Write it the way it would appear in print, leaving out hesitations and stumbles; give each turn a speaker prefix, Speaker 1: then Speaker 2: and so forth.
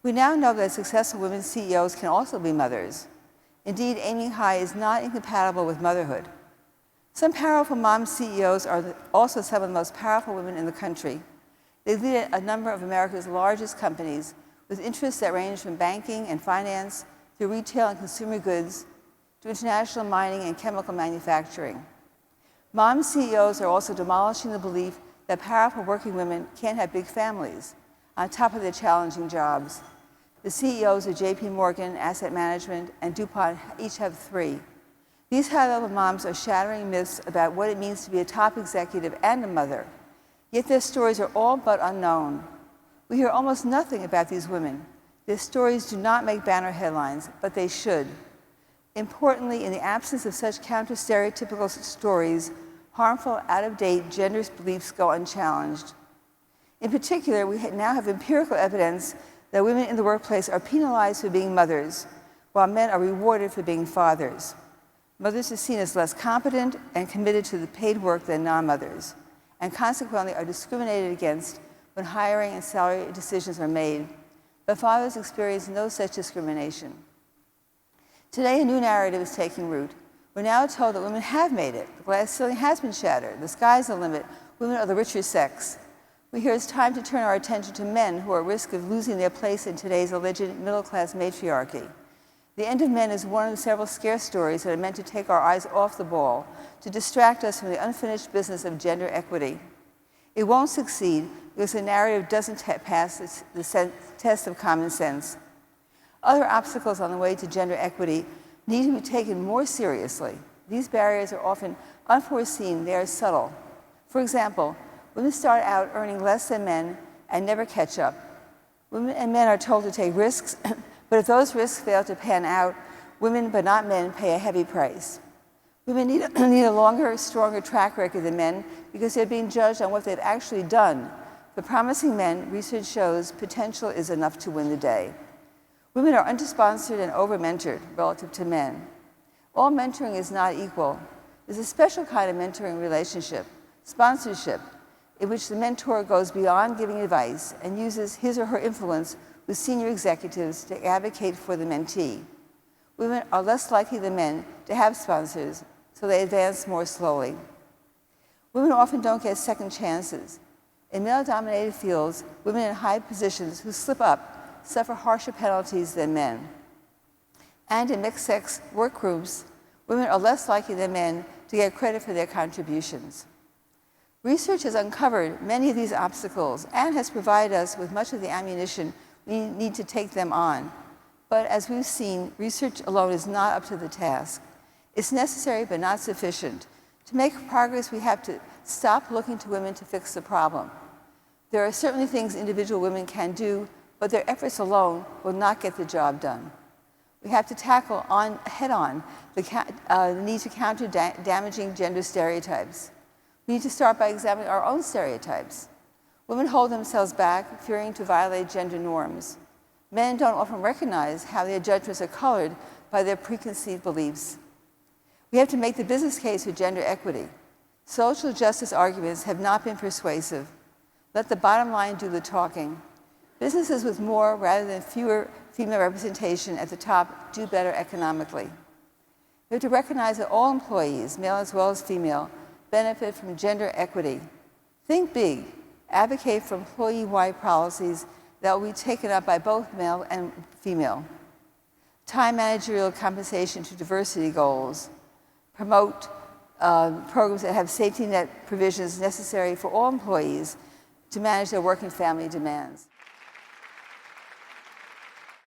Speaker 1: We now know that successful women CEOs can also be mothers. Indeed, aiming high is not incompatible with motherhood. Some powerful mom CEOs are also some of the most powerful women in the country. They lead a number of America's largest companies with interests that range from banking and finance to retail and consumer goods to international mining and chemical manufacturing. Mom CEOs are also demolishing the belief that powerful working women can't have big families on top of their challenging jobs. The CEOs of JP Morgan Asset Management and DuPont each have 3. These high-level moms are shattering myths about what it means to be a top executive and a mother, yet their stories are all but unknown. We hear almost nothing about these women. Their stories do not make banner headlines, but they should. Importantly, in the absence of such counter-stereotypical stories, harmful, out-of-date gender beliefs go unchallenged. In particular, we now have empirical evidence that women in the workplace are penalized for being mothers, while men are rewarded for being fathers. Mothers are seen as less competent and committed to the paid work than non-mothers, and consequently are discriminated against when hiring and salary decisions are made. But fathers experience no such discrimination. Today, a new narrative is taking root. We're now told that women have made it. The glass ceiling has been shattered. The sky's the limit. Women are the richer sex. We hear it's time to turn our attention to men who are at risk of losing their place in today's alleged middle-class matriarchy. The end of men is one of the several scare stories that are meant to take our eyes off the ball, to distract us from the unfinished business of gender equity. It won't succeed because the narrative doesn't pass the test of common sense. Other obstacles on the way to gender equity need to be taken more seriously. These barriers are often unforeseen, they are subtle. For example, women start out earning less than men and never catch up. Women and men are told to take risks, but if those risks fail to pan out, women, but not men, pay a heavy price. Women need a longer, stronger track record than men because they're being judged on what they've actually done. For promising men, research shows potential is enough to win the day. Women are under-sponsored and over-mentored relative to men. All mentoring is not equal. There's a special kind of mentoring relationship, sponsorship, in which the mentor goes beyond giving advice and uses his or her influence with senior executives to advocate for the mentee. Women are less likely than men to have sponsors, so they advance more slowly. Women often don't get second chances. In male-dominated fields, women in high positions who slip up suffer harsher penalties than men. And in mixed-sex work groups, women are less likely than men to get credit for their contributions. Research has uncovered many of these obstacles and has provided us with much of the ammunition we need to take them on. But as we've seen, research alone is not up to the task. It's necessary but not sufficient. To make progress, we have to stop looking to women to fix the problem. There are certainly things individual women can do, but their efforts alone will not get the job done. We have to tackle head-on the need to counter damaging gender stereotypes. We need to start by examining our own stereotypes. Women hold themselves back, fearing to violate gender norms. Men don't often recognize how their judgments are colored by their preconceived beliefs. We have to make the business case for gender equity. Social justice arguments have not been persuasive. Let the bottom line do the talking. Businesses with more rather than fewer female representation at the top do better economically. We have to recognize that all employees, male as well as female, benefit from gender equity. Think big. Advocate for employee-wide policies that will be taken up by both male and female. Tie managerial compensation to diversity goals. Promote programs that have safety net provisions necessary for all employees to manage their work and family demands.